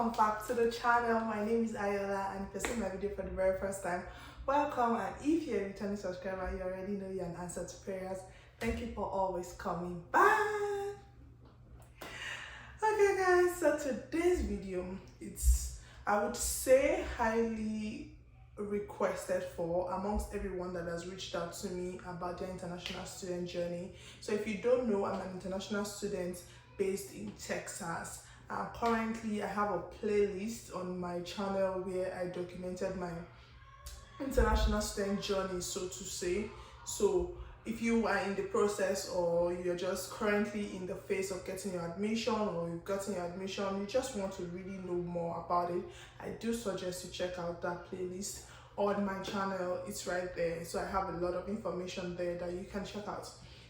welcome back to the channel. My name is Ayola, and if you're seeing my video for the very first time, welcome. And if you're a returning subscriber, you already know you're an answer to prayers. Thank you for always coming back. Okay guys, so today's video, it's, I would say, highly requested for amongst everyone that has reached out to me about their international student journey. So if you don't know, I'm an international student based in Texas. Currently I have a playlist on my channel where I documented my international student journey, so to say. So if you are in the process, or you're just currently in the phase of getting your admission, or you've gotten your admission, you just want to really know more about it, I do suggest you check out that playlist on my channel. It's right there. So I have a lot of information there that you can check out.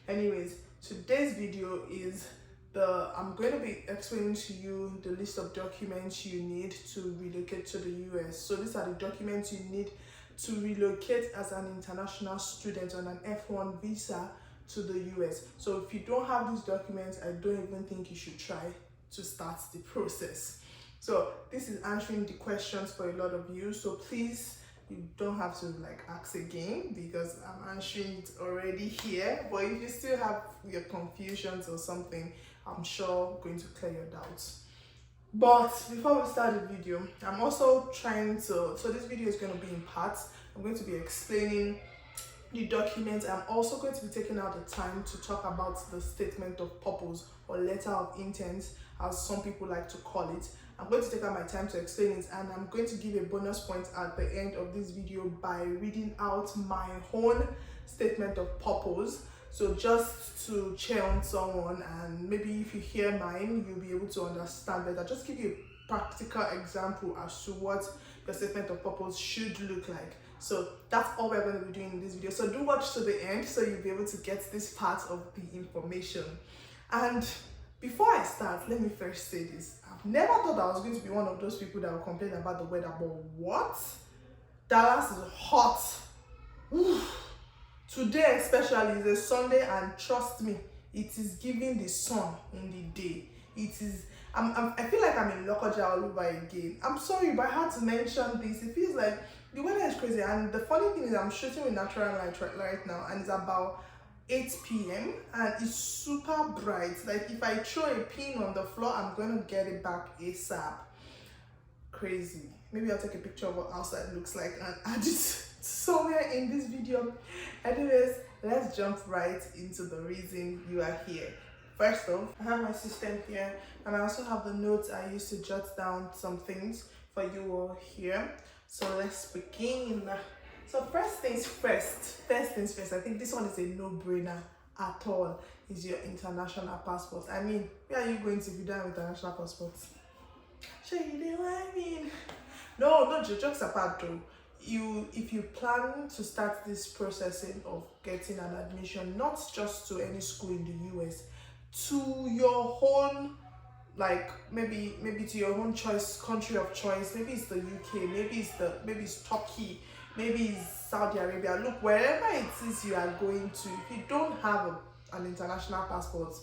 Anyways, today's video is I'm going to be explaining to you the list of documents you need to relocate to the US. So these are the documents you need to relocate as an international student on an F1 visa to the US. So if you don't have these documents, I don't even think you should try to start the process. So this is answering the questions for a lot of you. So please, you don't have to ask again because I'm answering it already here. But if you still have your confusions or something, I'm sure I'm going to clear your doubts. But before we start the video, I'm also trying to, so this video is going to be in parts. I'm going to be explaining the documents. I'm also going to be taking out the time to talk about the statement of purpose, or letter of intent, as some people like to call it. I'm going to take out my time to explain it, and I'm going to give a bonus point at the end of this video by reading out my own statement of purpose. So just to cheer on someone, and maybe if you hear mine, you'll be able to understand better. Just give you a practical example as to what your statement of purpose should look like. So that's all we're going to be doing in this video. So do watch to the end so you'll be able to get this part of the information. And before I start, let me first say this. I've never thought I was going to be one of those people that will complain about the weather, but what? Dallas is hot. Oof. Today especially is a Sunday, and trust me, it is giving the sun in the day. It is, I feel like I'm in Lokoja all over again. I'm sorry, but I had to mention this. It feels like the weather is crazy, and the funny thing is I'm shooting with natural light right now, and it's about 8 p.m. and it's super bright. Like if I throw a pin on the floor, I'm going to get it back ASAP. Crazy. Maybe I'll take a picture of what outside looks like and add it somewhere in this video. Anyways, let's jump right into the reason you are here. First off, I have my system here, and I also have the notes I used to jot down some things for you all here. So let's begin. So first things first, I think this one is a no-brainer at all, is your international passport. I mean, where are you going to be done with international passport? Sure, you know what I mean? No, jokes apart though. If you plan to start this processing of getting an admission, not just to any school in the US, to your own, maybe to your own choice, country of choice. Maybe it's the UK, maybe it's Turkey, maybe it's Saudi Arabia. Look, wherever it is you are going to, if you don't have an international passport,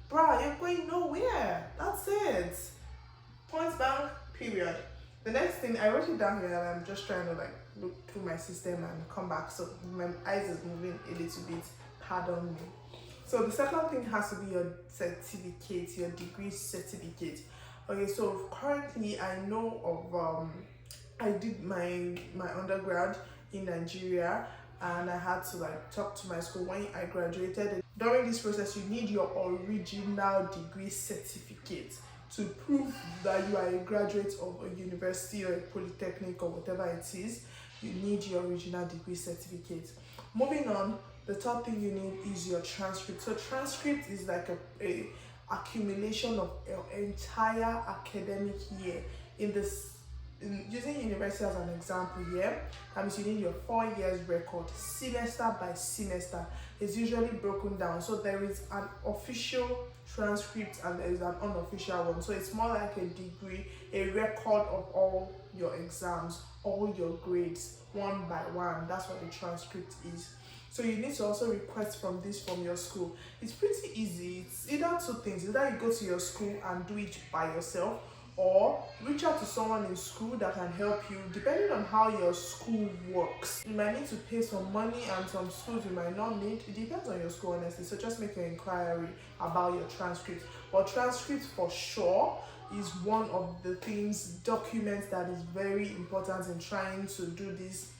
bruh, you're going nowhere. That's it. Point blank, period. The next thing, I wrote it down here, and I'm just trying to look through my system and come back, so my eyes is moving a little bit, pardon me. So the second thing has to be your certificate, your degree certificate. Okay, so currently I know of I did my undergrad in Nigeria, and I had to talk to my school when I graduated. During this process, you need your original degree certificate to prove that you are a graduate of a university or a polytechnic or whatever it is. You need your original degree certificate. Moving on, the third thing you need is your transcript. So transcript is like a accumulation of your entire academic year. Using university as an example here, that means you need your 4 years record, semester by semester. It's usually broken down. So there is an official transcript and there is an unofficial one. So it's more like a degree, a record of all your exams, all your grades, one by one. That's what the transcript is. So you need to also request from your school. It's pretty easy. It's either two things. Either you go to your school and do it by yourself, or reach out to someone in school that can help you. Depending on how your school works, you might need to pay some money, and some schools you might not need. It depends on your school, honestly. So just make your inquiry about your transcript. But transcript for sure is one of the documents that is very important in trying to do this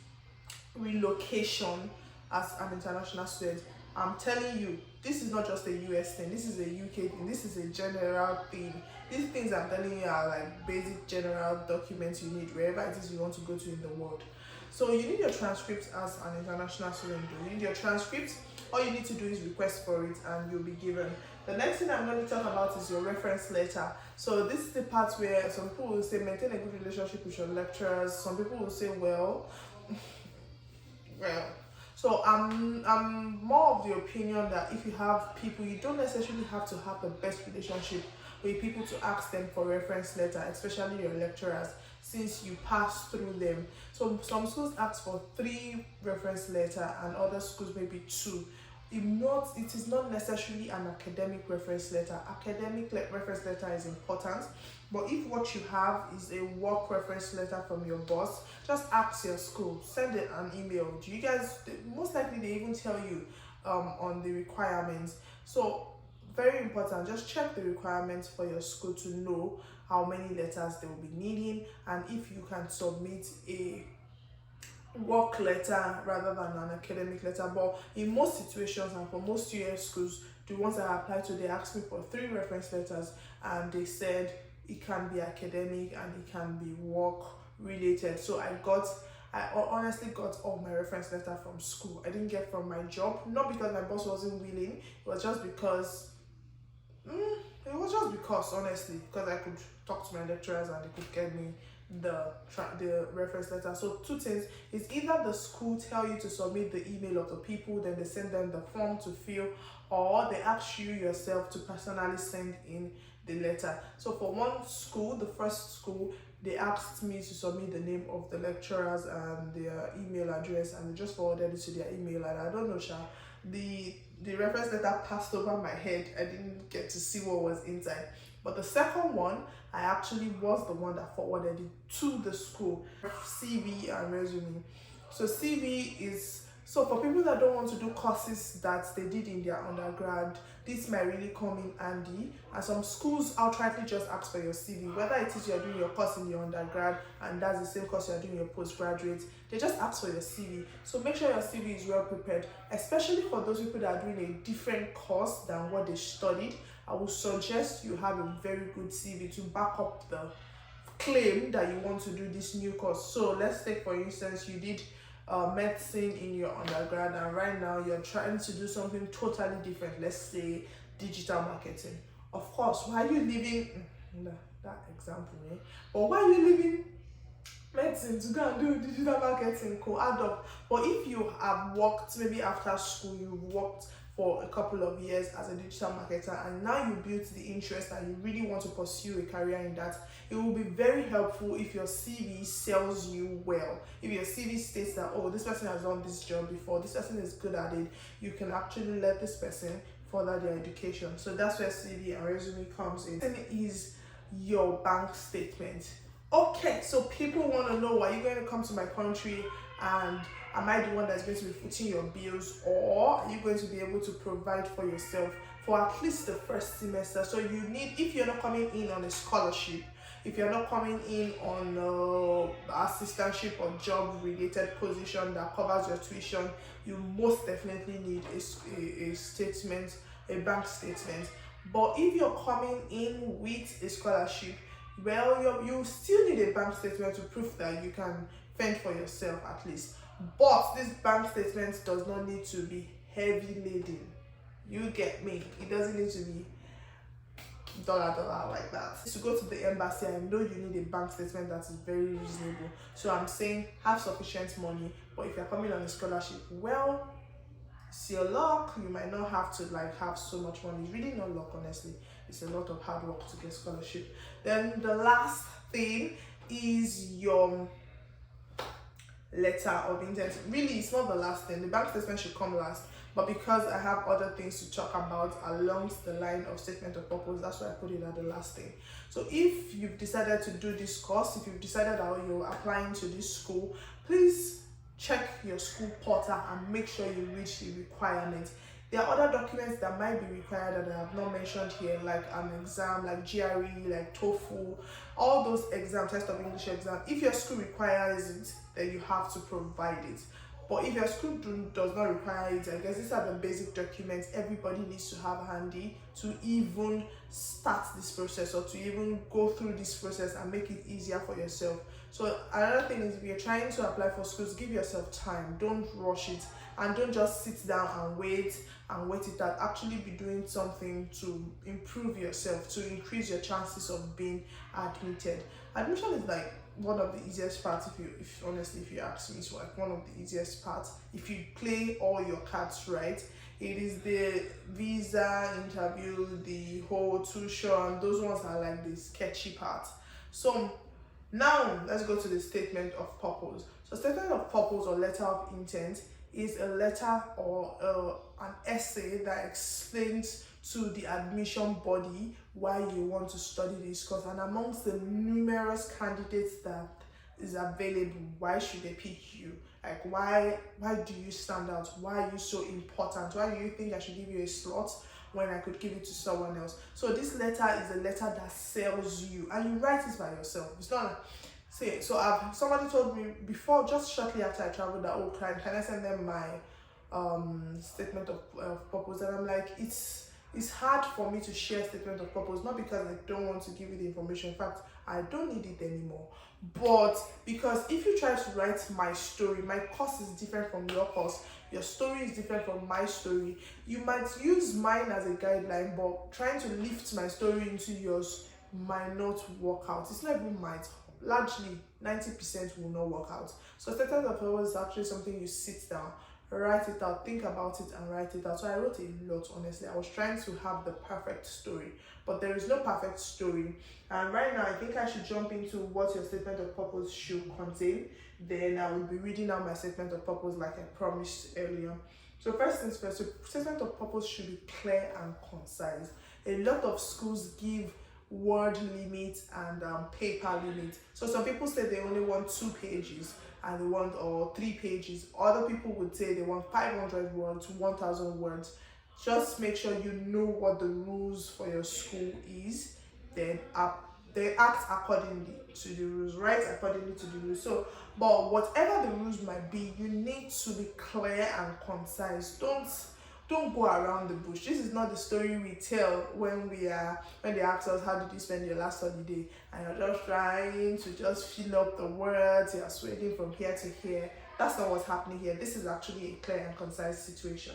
relocation as an international student. I'm telling you, this is not just a US thing, this is a UK thing, this is a general thing. These things I'm telling you are like basic general documents you need wherever it is you want to go to in the world. So you need your transcripts as an international student. You need your transcripts. All you need to do is request for it and you'll be given. The next thing I'm going to talk about is your reference letter. So this is the part where some people will say maintain a good relationship with your lecturers. Some people will say, well, so I'm more of the opinion that if you have people, you don't necessarily have to have the best relationship with people to ask them for reference letter, especially your lecturers, since you pass through them. So some schools ask for 3 reference letter and other schools maybe 2. It is not necessarily an academic reference letter. Academic reference letter is important, but if what you have is a work reference letter from your boss, just ask your school, send it an email. Do you guys, most likely they even tell you on the requirements. So very important, just check the requirements for your school to know how many letters they will be needing, and if you can submit a work letter rather than an academic letter. But in most situations and for most US schools, the ones that I applied to, they asked me for 3 reference letters, and they said it can be academic and it can be work related. So I honestly got all my reference letter from school. I didn't get from my job, not because my boss wasn't willing, it was just because honestly, because I could talk to my lecturers and they could get me the reference letter. So 2 things is either the school tell you to submit the email of the people, then they send them the form to fill, or they ask you yourself to personally send in the letter. So for one school, the first school, they asked me to submit the name of the lecturers and their email address, and they just forwarded it to their email. And I don't know, the reference letter passed over my head. I didn't get to see what was inside. But the second one, I actually was the one that forwarded it to the school. CV and resume. So CV is, so for people that don't want to do courses that they did in their undergrad, this might really come in handy. And some schools outrightly just ask for your CV, whether it is you're doing your course in your undergrad and that's the same course you're doing your postgraduate, they just ask for your CV. So make sure your CV is well prepared, especially for those people that are doing a different course than what they studied. I would suggest you have a very good CV to back up the claim that you want to do this new course. So let's take, for instance, you did medicine in your undergrad and right now you're trying to do something totally different, let's say digital marketing. Of course, why are you leaving that example, but why are you leaving medicine to go and do digital marketing? Could add up. But if you have worked, maybe after school you've worked for a couple of years as a digital marketer and now you built the interest and you really want to pursue a career in that, it will be very helpful if your CV sells you well. If your CV states that, oh, this person has done this job before, this person is good at it, you can actually let this person further their education. So that's where CV and resume comes in. And is your bank statement. Okay, so people want to know, are you going to come to my country and am I the one that's going to be footing your bills, or are you going to be able to provide for yourself for at least the first semester? So you need, if you're not coming in on a scholarship, if you're not coming in on assistantship or job related position that covers your tuition, you most definitely need a statement, a bank statement. But if you're coming in with a scholarship, well, you still need a bank statement to prove that you can fend for yourself at least. But this bank statement does not need to be heavy laden. You get me? It doesn't need to be dollar like that. To go to the embassy, I know you need a bank statement that is very reasonable. So I'm saying have sufficient money. But if you're coming on a scholarship, well, it's your luck. You might not have to have so much money. It's really not luck, honestly. It's a lot of hard work to get scholarship. Then the last thing is your letter of intent. Really, it's not the last thing. The bank statement should come last. but because I have other things to talk about along the line of statement of purpose, that's why I put it at the last thing. So if you've decided to do this course, if you've decided that you're applying to this school, please check your school portal and make sure you reach the requirements. There are other documents that might be required that I have not mentioned here, like an exam, like GRE, like TOEFL, all those exams, test of English exam. If your school requires it, then you have to provide it. But if your school does not require it, I guess these are the basic documents everybody needs to have handy to even start this process, or to even go through this process and make it easier for yourself. So another thing is, if you're trying to apply for schools, give yourself time. Don't rush it, and don't just sit down and wait it out. Actually be doing something to improve yourself, to increase your chances of being admitted. Admission is like one of the easiest parts, if honestly, if you ask me. It's like one of the easiest parts if you play all your cards right. It is the visa interview, the whole tuition, those ones are like the sketchy part. So now let's go to the statement of purpose. So statement of purpose, or letter of intent, is a letter or an essay that explains to the admission body why you want to study this course, and amongst the numerous candidates that is available, why should they pick you? Like, why do you stand out? Why are you so important? Why do you think I should give you a slot when I could give it to someone else? So this letter is a letter that sells you, and you write it by yourself. It's not like, say, so somebody told me before, just shortly after I traveled, that, oh, can I send them my statement of purpose? And I'm like, it's hard for me to share statement of purpose, not because I don't want to give you the information. In fact, I don't need it anymore, but because if you try to write my story, my course is different from your course, your story is different from my story. You might use mine as a guideline, but trying to lift my story into yours might not work out. It's not even might, largely 90% will not work out. So statement of purpose is actually something you sit down, write it out, think about it, and write it out. So I wrote a lot, honestly. I was trying to have the perfect story, but there is no perfect story. And right now, I think I should jump into what your statement of purpose should contain. Then I will be reading out my statement of purpose like I promised earlier. So first things first, so statement of purpose should be clear and concise. A lot of schools give word limit and paper limit. So some people say they only want 2 pages and they want, or 3 pages. Other people would say they want 500 words, 1000 words. Just make sure you know what the rules for your school is, then they act accordingly to the rules, write accordingly to the rules. So, but whatever the rules might be, you need to be clear and concise. Don't go around the bush. This is not the story we tell when they ask us, how did you spend your last holiday? And you're just trying to just fill up the words, you're sweating from here to here. That's not what's happening here. This is actually a clear and concise situation.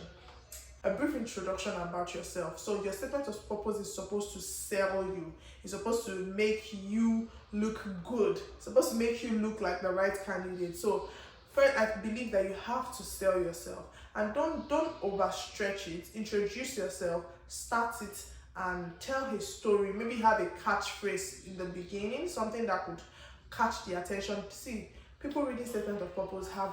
A brief introduction about yourself. So your statement of purpose is supposed to sell you. It's supposed to make you look good. It's supposed to make you look like the right candidate. So first, I believe that you have to sell yourself, and don't overstretch it. Introduce yourself, start it, and tell his story. Maybe have a catchphrase in the beginning, something that could catch the attention. See, people reading statement of purpose have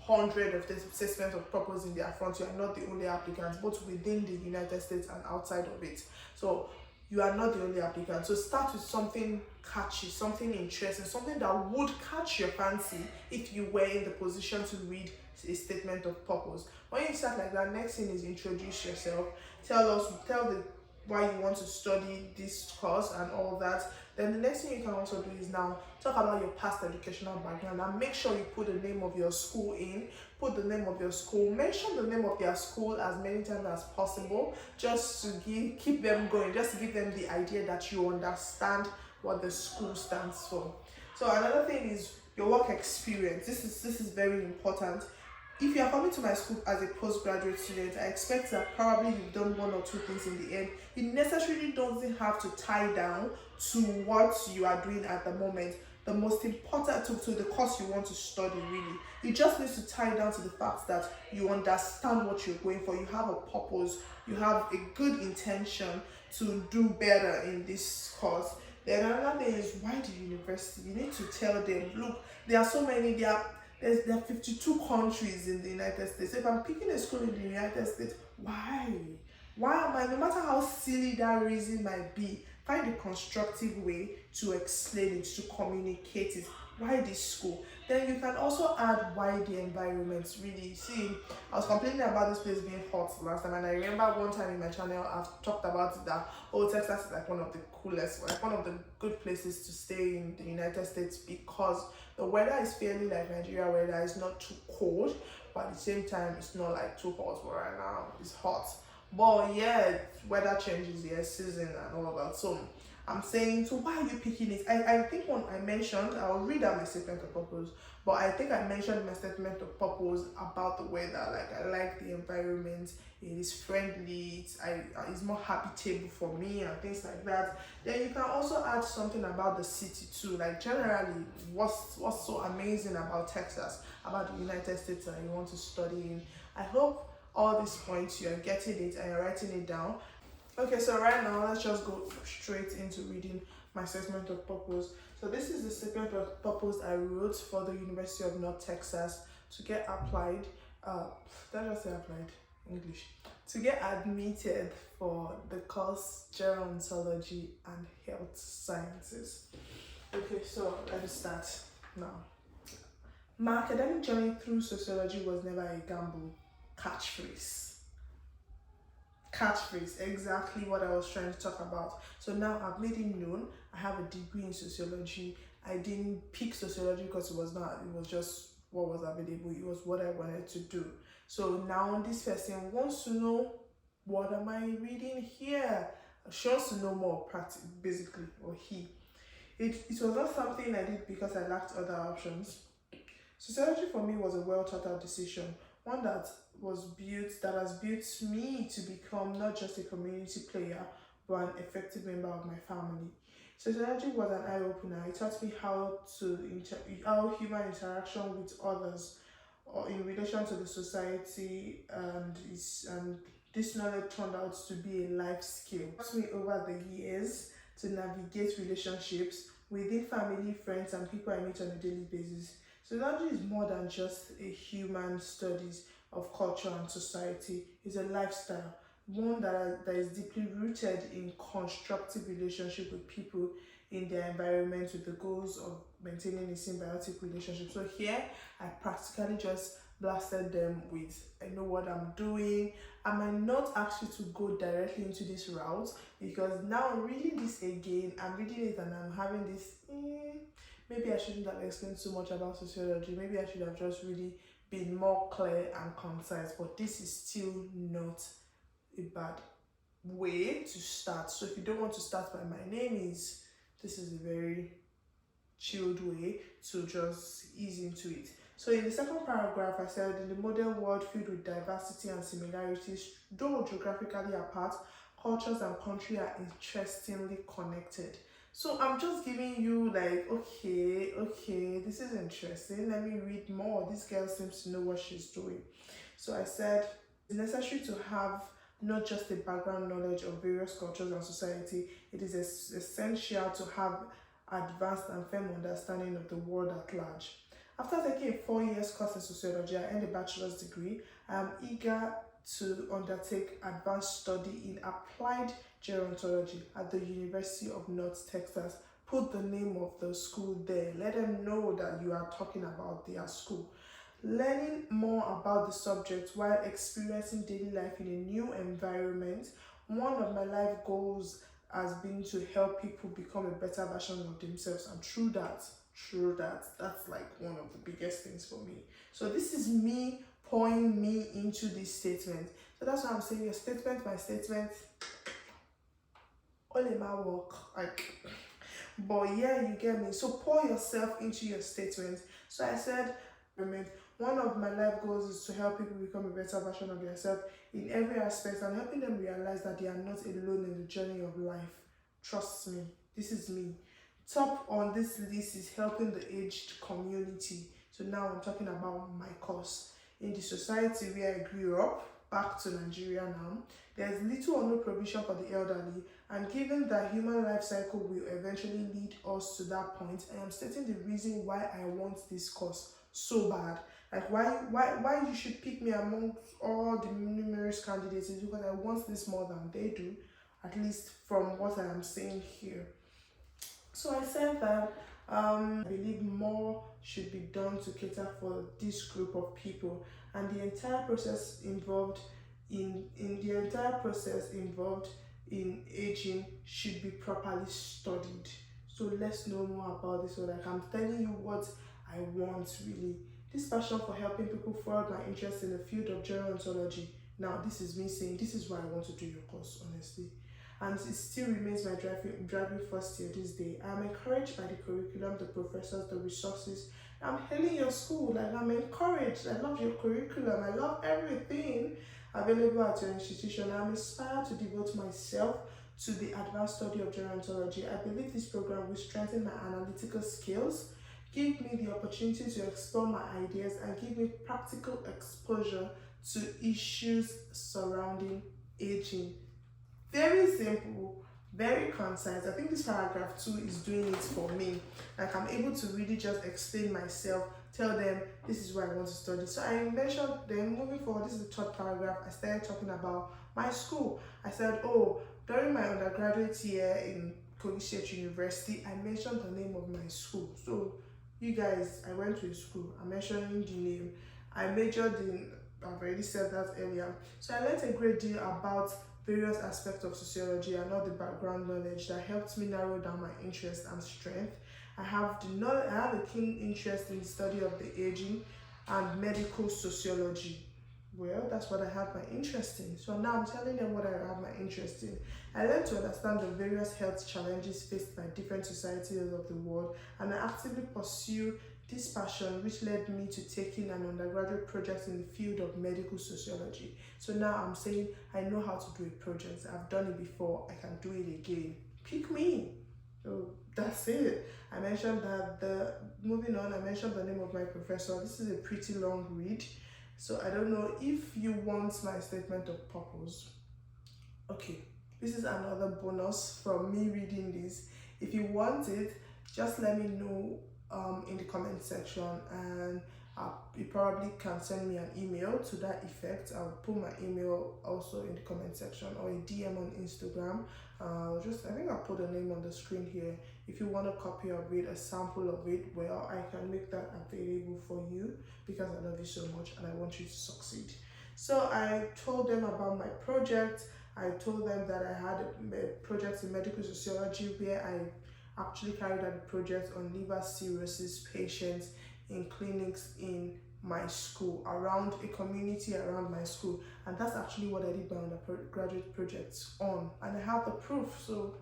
hundreds of statements of purpose in their front. You are not the only applicant, both within the United States and outside of it. So you are not the only applicant. So start with something catchy, something interesting, something that would catch your fancy if you were in the position to read a statement of purpose. When you start like that, next thing is introduce yourself. Tell why you want to study this course and all that. Then the next thing you can also do is now talk about your past educational background, and make sure you put the name of your school in. Put the name of your school. Mention the name of their school as many times as possible, just to keep them going, just to give them the idea that you understand what the school stands for. So another thing is your work experience. This is very important. If you are coming to my school as a postgraduate student, I expect that probably you've done 1 or 2 things in the end. It necessarily doesn't have to tie down to what you are doing at the moment. The most important to the course you want to study, really. It just needs to tie down to the fact that you understand what you're going for. You have a purpose. You have a good intention to do better in this course. Then another thing is, why the university? You need to tell them, look, there are so many, there There are 52 countries in the United States. So if I'm picking a school in the United States, why? Why am I, no matter how silly that reason might be, find a constructive way to explain it, to communicate it. Why this school? Then you can also add why the environment. Really, see, I was complaining about this place being hot last time, and I remember one time in my channel I've talked about it, that Texas is like one of the coolest, like one of the good places to stay in the United States, because the weather is fairly like Nigeria weather. It's not too cold, but at the same time it's not like too hot. But right now it's hot. But yeah, weather changes, yeah, season and all of that. So I'm saying, so why are you picking it? I think when I mentioned, I'll read out my statement of purpose, but I think I mentioned my statement of purpose about the weather. Like, I like the environment, it is friendly, it's more habitable for me and things like that. Then you can also add something about the city too. Like, generally, what's so amazing about Texas, about the United States that you want to study in. I hope all these points you're getting it and you're writing it down. Okay, so right now let's just go straight into reading my statement of purpose. So this is the statement of purpose I wrote for the University of North Texas to get applied. Let's just say applied English, to get admitted for the course Gerontology and Health Sciences. Okay, so let's start now. My academic journey through sociology was never a gamble. Catchphrase, exactly what I was trying to talk about. So now I've made it known I have a degree in sociology. I didn't pick sociology because it was just what was available. It was what I wanted to do. So now this person wants to know, what am I reading here? She wants to know more, basically, or he. It was not something I did because I lacked other options. Sociology for me was a well thought out decision, one that has built me to become not just a community player, but an effective member of my family. Sociology was an eye-opener. It taught me how human interaction with others, or in relation to the society, and this knowledge turned out to be a life skill. It taught me over the years to navigate relationships within family, friends, and people I meet on a daily basis. Sociology is more than just a human studies of culture and society. It's a lifestyle, one that is deeply rooted in constructive relationship with people in their environment, with the goals of maintaining a symbiotic relationship. So here, I practically just blasted them with, I know what I'm doing. I might not ask you to go directly into this route, because now I'm reading this again, I'm reading it and I'm having this, maybe I shouldn't have explained so much about sociology. Maybe I should have just really been more clear and concise, but this is still not a bad way to start. So if you don't want to start by my name is, this is a very chilled way to just ease into it. So in the second paragraph, I said, in the modern world filled with diversity and similarities, though geographically apart, cultures and countries are interestingly connected. So I'm just giving you like, okay, this is interesting. Let me read more. This girl seems to know what she's doing. So I said, it's necessary to have not just a background knowledge of various cultures and society. It is essential to have advanced and firm understanding of the world at large. After taking a 4-year course in sociology, I earned a bachelor's degree. I am eager to undertake advanced study in applied gerontology at the University of North Texas. Put the name of the school there. Let them know that you are talking about their school. Learning more about the subject while experiencing daily life in a new environment. One of my life goals has been to help people become a better version of themselves, and through that, that's like one of the biggest things for me. So this is me pouring me into this statement. So that's why I'm saying your statement, my statement, all in my work, like, but yeah, you get me. So pour yourself into your statement. So I said, one of my life goals is to help people become a better version of themselves in every aspect, and helping them realize that they are not alone in the journey of life. Trust me, this is me. Top on this list is helping the aged community. So now I'm talking about my course. In the society where I grew up, back to Nigeria now, there is little or no provision for the elderly, and given that human life cycle will eventually lead us to that point, I am stating the reason why I want this course. so bad. Like why you should pick me amongst all the numerous candidates is because I want this more than they do, at least from what I am saying here. So I said that I believe more should be done to cater for this group of people, and the entire process involved in the entire process involved in aging should be properly studied. So let's know more about this. So like I'm telling you what I want really. This passion for helping people forward my interest in the field of gerontology. Now this is me saying this is why I want to do your course, honestly, and it still remains my driving force till this day. I'm encouraged by the curriculum, the professors, the resources. I'm hailing your school, like I'm encouraged. I love your curriculum. I love everything available at your institution. I'm inspired to devote myself to the advanced study of gerontology. I believe this program will strengthen my analytical skills, give me the opportunity to explore my ideas, and give me practical exposure to issues surrounding aging. Very simple, very concise. I think this paragraph 2 is doing it for me. Like I'm able to really just explain myself, tell them this is what I want to study. So I mentioned, then moving forward, this is the third paragraph. I started talking about my school. I said, oh, during my undergraduate year in Kogi State University, I mentioned the name of my school. So you guys, I went to a school. I'm mentioning the name. I majored in, I've already said that earlier. So I learned a great deal about various aspects of sociology and all the background knowledge that helped me narrow down my interest and strength. I have a keen interest in the study of the aging and medical sociology. Well, that's what I have my interest in. So now I'm telling them what I have my interest in. I learned to understand the various health challenges faced by different societies of the world, and I actively pursue this passion, which led me to taking an undergraduate project in the field of medical sociology. So now I'm saying I know how to do a project. I've done it before. I can do it again. Pick me. So that's it. I mentioned that moving on, I mentioned the name of my professor. This is a pretty long read. So I don't know if you want my statement of purpose. Okay, this is another bonus from me reading this. If you want it, just let me know in the comment section, and you probably can send me an email to that effect. I'll put my email also in the comment section, or a DM on Instagram. I think I'll put a name on the screen here. If you want a copy of it, a sample of it, well, I can make that available for you because I love you so much and I want you to succeed. So I told them about my project. I told them that I had a project in medical sociology where I actually carried out a project on liver cirrhosis patients in clinics in my school, around a community around my school, and that's actually what I did my undergraduate project on, and I have the proof. So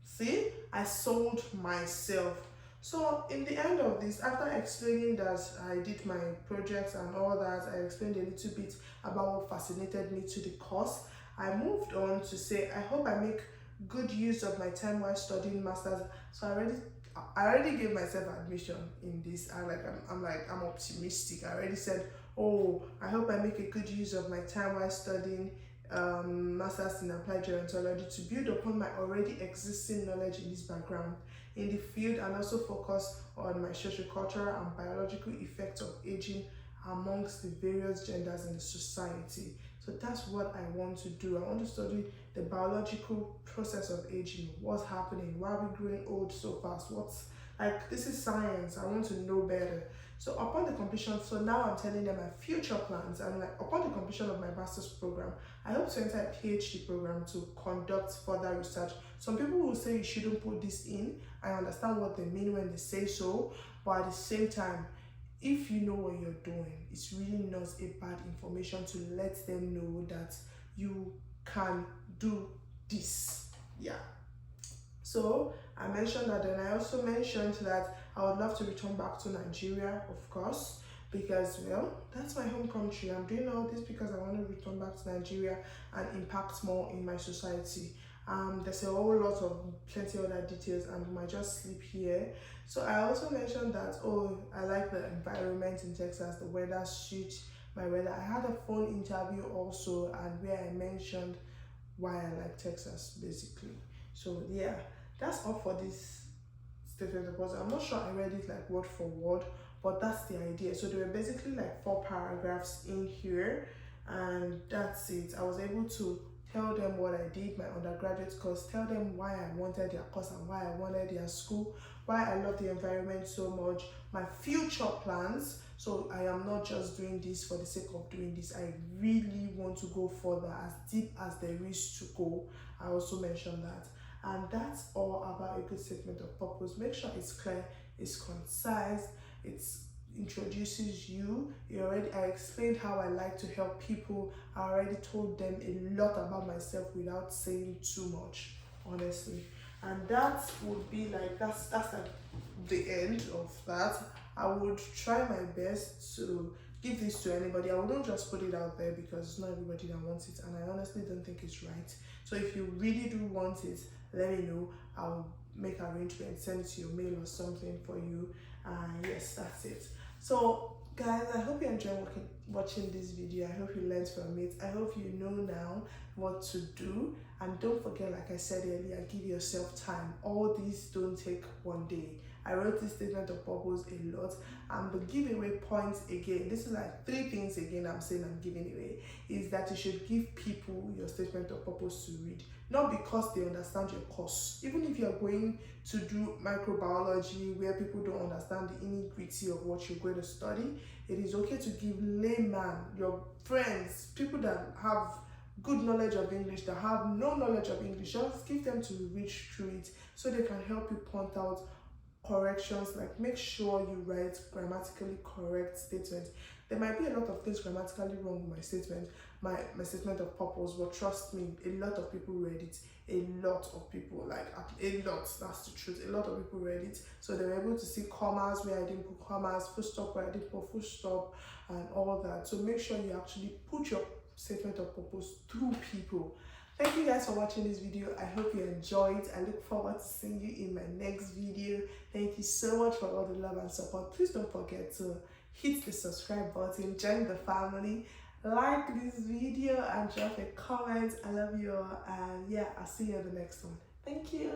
see, I sold myself. So in the end of this, after explaining that I did my projects and all that, I explained a little bit about what fascinated me to the course. I moved on to say I hope I make good use of my time while studying masters. So I already gave myself admission in this. I'm optimistic. I already said, oh, I hope I make a good use of my time while studying masters in applied gerontology to build upon my already existing knowledge in this background in the field, and also focus on my sociocultural and biological effects of aging amongst the various genders in the society. So that's what I want to do. I want to study the biological process of aging. What's happening? Why are we growing old so fast? This is science. I want to know better. So upon the completion, so now I'm telling them my future plans, and upon the completion of my master's program, I hope to enter a PhD program to conduct further research. Some people will say you shouldn't put this in. I understand what they mean when they say so, but at the same time, if you know what you're doing, it's really not a bad information to let them know that you can do this. Yeah. So I mentioned that, and I also mentioned that I would love to return back to Nigeria, of course, because, well, that's my home country. I'm doing all this because I want to return back to Nigeria and impact more in my society. There's a whole lot of plenty other details, and we might just sleep here. So I also mentioned that, oh, I like the environment in Texas, the weather suits my weather. I had a phone interview also, and where I mentioned why I like Texas, basically. So yeah, that's all for this statement of purpose. I'm not sure I read it like word for word, but that's the idea. So there were basically like 4 paragraphs in here, and that's it. I was able to tell them what I did, my undergraduate course, tell them why I wanted their course and why I wanted their school, why I love the environment so much, my future plans. So I am not just doing this for the sake of doing this. I really want to go further, as deep as there is to go. I also mentioned that. And that's all about a good statement of purpose. Make sure it's clear, it's concise, it introduces you. I explained how I like to help people. I already told them a lot about myself without saying too much, honestly. And that would be like, that's like the end of that. I would try my best to give this to anybody. I wouldn't just put it out there because it's not everybody that wants it, and I honestly don't think it's right. So if you really do want it, let me know. I'll make arrangements, send it to your mail or something for you. Yes, that's it. So guys, I hope you enjoy watching this video. I hope you learned from it. I hope you know now what to do. And don't forget, like I said earlier, give yourself time. All these don't take one day. I wrote this statement of purpose a lot. And the giveaway points again, this is like 3 things again I'm saying I'm giving away, is that you should give people your statement of purpose to read. Not because they understand your course. Even if you're going to do microbiology where people don't understand the nitty-gritty of what you're going to study, it is okay to give layman, your friends, people that have good knowledge of English, that have no knowledge of English, just give them to read through it so they can help you point out corrections. Like, make sure you write grammatically correct statements. There might be a lot of things grammatically wrong with my statement, my statement of purpose, but trust me, a lot of people read it. A lot of people, like a lot, that's the truth. A lot of people read it, so they were able to see commas where I didn't put commas, full stop where I didn't put full stop, and all that. So make sure you actually put your statement of purpose through people. Thank you guys for watching this video. I hope you enjoyed. I look forward to seeing you in my next video. Thank you so much for all the love and support. Please don't forget to hit the subscribe button, join the family, like this video, and drop a comment. I love you all, and yeah, I'll see you in the next one. Thank you.